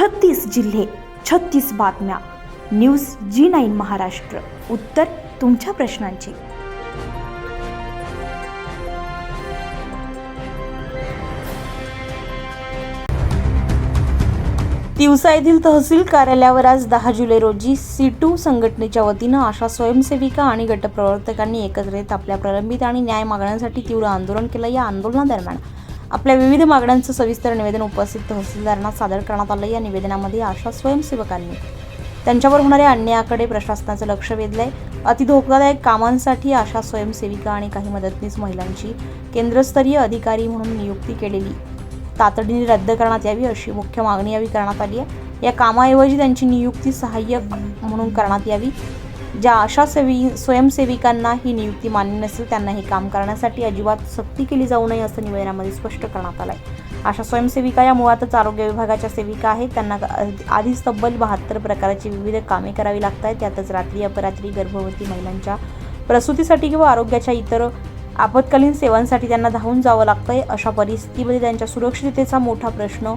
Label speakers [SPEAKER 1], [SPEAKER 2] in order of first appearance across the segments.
[SPEAKER 1] 36 जिल्हे, 36 बातम्या. News G9 Maharashtra. उत्तर तुमच्या प्रश्नांची. तिवसा येथील तहसील कार्यालयावर आज 10 जुलै रोजी C2 संघटनेच्या वतीनं आशा स्वयंसेविका आणि गटप्रवर्तकांनी एकत्र येत आपल्या प्रलंबित आणि न्याय मागण्यांसाठी तीव्र आंदोलन केलं. या आंदोलनादरम्यान आपल्या विविध मागण्यांचं सविस्तर निवेदन उपस्थित तहसीलदारांना सादर करण्यात आलं. या निवेदनामध्ये आशा स्वयंसेवकांनी त्यांच्यावर होणाऱ्या अन्यायाकडे प्रशासनाचं लक्ष वेधलंय. अति धोकादायक कामांसाठी आशा स्वयंसेविका आणि काही मदतनीस महिलांची केंद्रस्तरीय अधिकारी म्हणून नियुक्ती केलेली तातडीने रद्द करण्यात यावी अशी मुख्य मागणी यावी करण्यात आली आहे. या कामाऐवजी त्यांची नियुक्ती सहाय्यक म्हणून करण्यात यावी. ज्या आशा स्वयंसेविकांना ही नियुक्ती मान्य नसेल त्यांना हे काम करण्यासाठी अजिबात सक्ती केली जाऊ नये असं निवेदनामध्ये स्पष्ट करण्यात आलं आहे. आशा स्वयंसेविका या मुळातच आरोग्य विभागाच्या सेविका आहेत. त्यांना आधीच तब्बल 72 प्रकारची विविध कामे करावी लागतात. त्यातच रात्री अपरात्री गर्भवती महिलांच्या प्रसूतीसाठी किंवा आरोग्याच्या इतर आपत्कालीन सेवांसाठी त्यांना धावून जावं लागतंय. अशा परिस्थितीमध्ये त्यांच्या सुरक्षिततेचा मोठा प्रश्न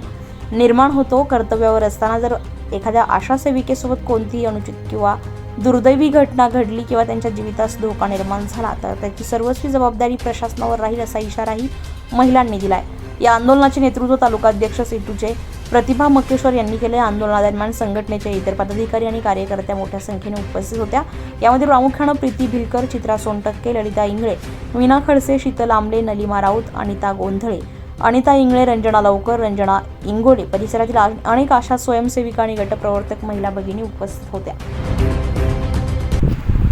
[SPEAKER 1] निर्माण होतो. कर्तव्यावर असताना जर एखाद्या आशा सेविकेसोबत कोणतीही अनुचित किंवा दुर्दैवी घटना घडली किंवा त्यांच्या जीवितास धोका निर्माण झाला तर त्याची सर्वस्वी जबाबदारी प्रशासनावर राहील असा इशाराही महिलांनी दिलाय. या आंदोलनाचे नेतृत्व तालुकाध्यक्ष C2चे प्रतिभा मकेश्वर यांनी केले. आंदोलनादरम्यान संघटनेचे इतर पदाधिकारी आणि कार्यकर्त्या मोठ्या संख्येने उपस्थित होत्या. यामध्ये प्रामुख्यानं प्रीती भिलकर, चित्रा सोनटक्के, ललिता इंगळे, मीना खडसे, शीतल आंबले, नलिमा राऊत, अनिता गोंधळे, अनिता इंगळे, रंजना लवकर, रंजना इंगोले, परिसरातील अनेक आशा स्वयंसेविका आणि गटप्रवर्तक महिला भगिनी उपस्थित होत्या.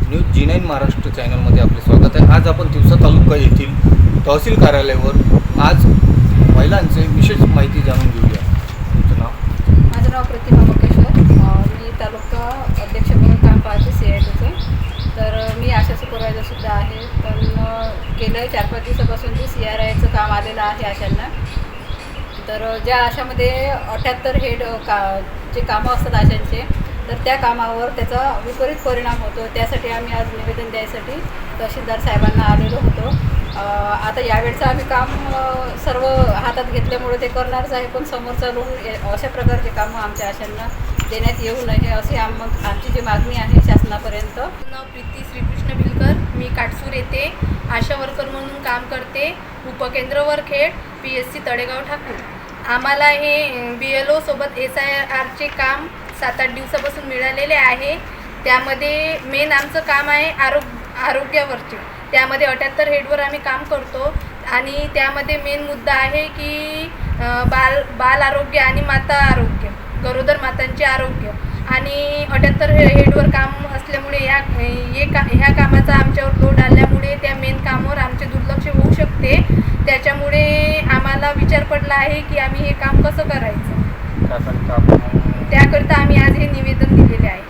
[SPEAKER 2] न्यूज G9 महाराष्ट्र चॅनलमध्ये आपले स्वागत आहे. आज आपण तिवसा तालुका येथील तहसील कार्यालयावर आज महिलांचे विशेष माहिती जाणून घेऊया. तुमचं नाव?
[SPEAKER 3] माझं नाव प्रतिभा मकेश्वर. मी तालुका अध्यक्ष म्हणून काम पाहते CITचं. तर मी आशा सुपरवायझरसुद्धा आहे. पण गेल्या 4-5 दिवसापासून जे CRIचं काम आलेलं आहे आशांना. तर ज्या आशामध्ये 78 हेड जे कामं असतात आशांचे तर त्या कामावर त्याचा विपरीत परिणाम होतो. त्यासाठी आम्ही आज निवेदन द्यायसाठी तहसीलदार साहेबांना आलेलो होतो. आता यावेळचं आम्ही काम सर्व हातात घेतल्यामुळे ते करणारच आहे. पण समोर चालून अशा प्रकारचे कामं आमच्या आशांना देण्यात येऊ नये अशी आमची जी मागणी आहे शासनापर्यंत.
[SPEAKER 4] नाव प्रीती श्रीकृष्ण भिलकर. मी काटसूर येथे आशा वर्कर म्हणून काम करते. उपकेंद्र वरखेड, PSC तळेगाव ठाकूर. आम्हाला हे BLO सोबत SIRचे काम 7-8 दिवसापासून मिळालेले आहे. त्यामध्ये मेन आमचं काम आहे आरोग्यावरचे. त्यामध्ये 78 हेडवर आम्ही काम करतो आणि त्यामध्ये मेन मुद्दा आहे की बाल आरोग्य आणि माता आरोग्य, गरोदर मातांचे आरोग्य आणि 78 हेडवर काम असल्यामुळे ह्या कामाचा आमच्यावर लोड आल्यामुळे त्या मेन कामावर आमचे दुर्लक्ष होऊ शकते. त्याच्यामुळे आम्हाला विचार पडला आहे की आम्ही हे काम कसं करायचं. त्याकरिता आम्ही आज हे निवेदन दिलेले आहे.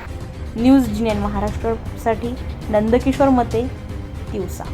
[SPEAKER 1] न्यूज G9 महाराष्ट्रसाठी नंदकिशोर मते, तिवसा.